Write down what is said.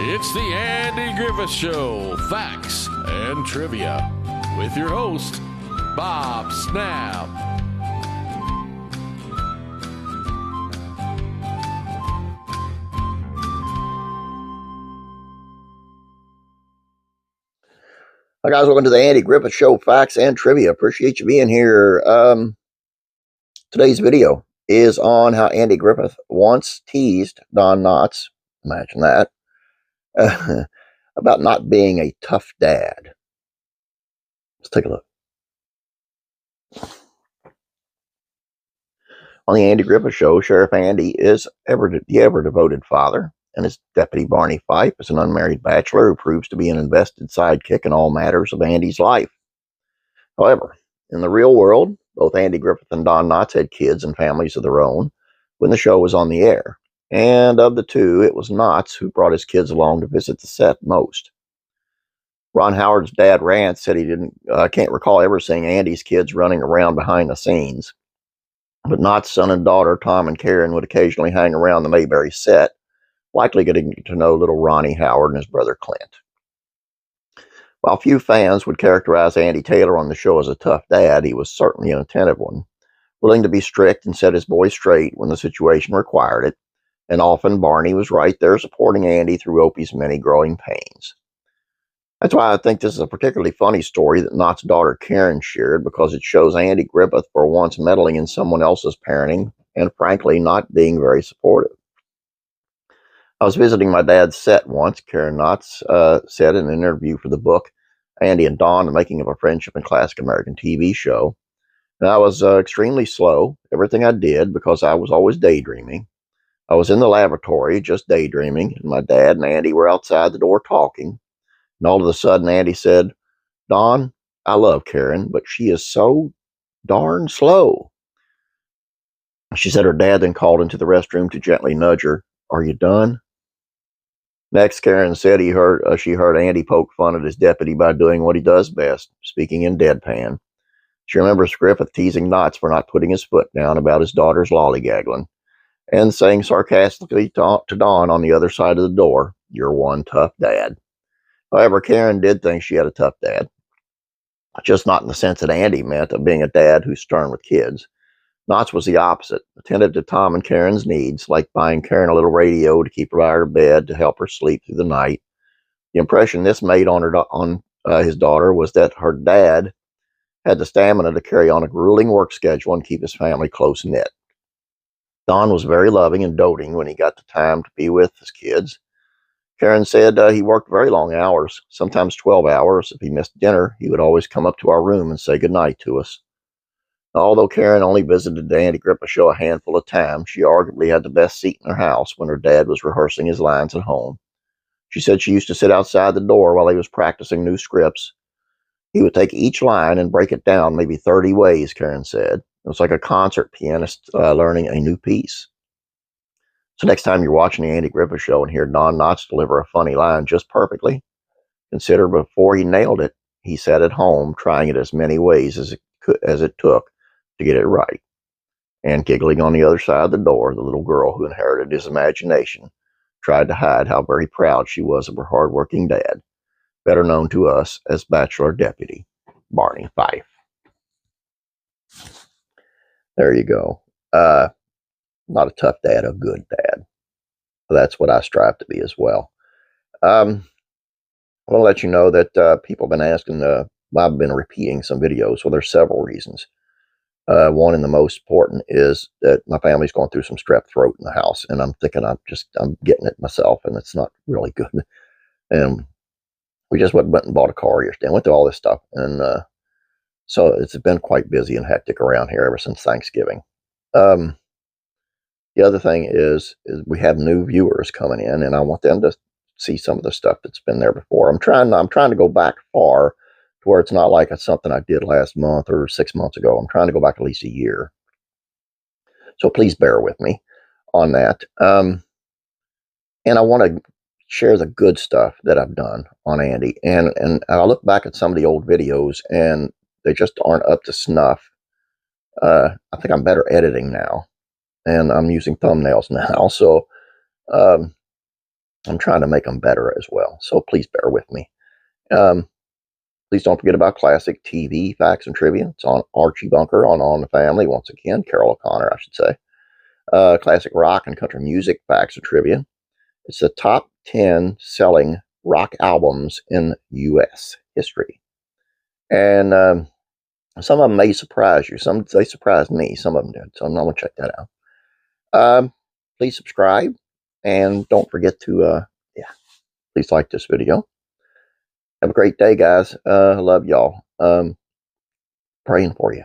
It's the Andy Griffith Show, Facts and Trivia, with your host, Bob Snap. Hi guys, welcome to the Andy Griffith Show, Facts and Trivia. Appreciate you being here. Today's video is on how Andy Griffith once teased Don Knotts, imagine that, about not being a tough dad. Let's take a look. On the Andy Griffith Show, Sheriff Andy is the ever-devoted father, and his deputy Barney Fife is an unmarried bachelor who proves to be an invested sidekick in all matters of Andy's life. However, in the real world, both Andy Griffith and Don Knotts had kids and families of their own when the show was on the air. And of the two, it was Knotts who brought his kids along to visit the set most. Ron Howard's dad, Rance, said he can't recall ever seeing Andy's kids running around behind the scenes. But Knotts' son and daughter, Tom and Karen, would occasionally hang around the Mayberry set, likely getting to know little Ronnie Howard and his brother Clint. While few fans would characterize Andy Taylor on the show as a tough dad, he was certainly an attentive one, willing to be strict and set his boys straight when the situation required it, and often Barney was right there supporting Andy through Opie's many growing pains. That's why I think this is a particularly funny story that Knott's daughter Karen shared, because it shows Andy Griffith for once meddling in someone else's parenting and frankly not being very supportive. I was visiting my dad's set once, Karen Knotts said in an interview for the book Andy and Don, The Making of a Friendship in Classic American TV Show. And I was extremely slow, everything I did, because I was always daydreaming. I was in the lavatory just daydreaming, and my dad and Andy were outside the door talking. And all of a sudden, Andy said, "Don, I love Karen, but she is so darn slow." She said her dad then called into the restroom to gently nudge her. "Are you done?" Next, Karen said she heard Andy poke fun at his deputy by doing what he does best, speaking in deadpan. She remembers Griffith teasing Knotts for not putting his foot down about his daughter's lollygaggling, and saying sarcastically to Don on the other side of the door, "You're one tough dad." However, Karen did think she had a tough dad, just not in the sense that Andy meant of being a dad who's stern with kids. Knotts was the opposite, attentive to Tom and Karen's needs, like buying Karen a little radio to keep her by her bed to help her sleep through the night. The impression this made on his daughter was that her dad had the stamina to carry on a grueling work schedule and keep his family close-knit. Don was very loving and doting when he got the time to be with his kids. Karen said he worked very long hours, sometimes 12 hours. If he missed dinner, he would always come up to our room and say goodnight to us. Although Karen only visited the Andy Griffith Show a handful of times, she arguably had the best seat in her house when her dad was rehearsing his lines at home. She said she used to sit outside the door while he was practicing new scripts. He would take each line and break it down maybe 30 ways, Karen said. It was like a concert pianist learning a new piece. So next time you're watching the Andy Griffith Show and hear Don Knotts deliver a funny line just perfectly, consider before he nailed it, he sat at home trying it as many ways as it took to get it right. And giggling on the other side of the door, the little girl who inherited his imagination tried to hide how very proud she was of her hardworking dad, better known to us as Bachelor Deputy Barney Fife. There you go. Not a tough dad, a good dad. That's what I strive to be as well. I want to let you know that people have been asking, I've been repeating some videos. Well, there's several reasons. One and the most important is that my family's going through some strep throat in the house, and I'm thinking I'm getting it myself, and it's not really good. And we just went and bought a car yesterday and went through all this stuff. And so it's been quite busy and hectic around here ever since Thanksgiving. The other thing is we have new viewers coming in, and I want them to see some of the stuff that's been there before. I'm trying to go back far to where it's not like it's something I did last month or 6 months ago. I'm trying to go back at least a year. So please bear with me on that. And I want to share the good stuff that I've done on Andy. And I look back at some of the old videos, and they just aren't up to snuff. I think I'm better editing now, and I'm using thumbnails now. So I'm trying to make them better as well, so please bear with me. Please don't forget about classic TV facts and trivia. It's on Archie Bunker on All in the Family, once again. Carol O'Connor, I should say. Classic rock and country music facts and trivia. It's the top 10 selling rock albums in U.S. history. And some of them may surprise you. They surprised me. Some of them did. So I'm going to check that out. Please subscribe. And don't forget to, please like this video. Have a great day, guys. Love y'all. Praying for you.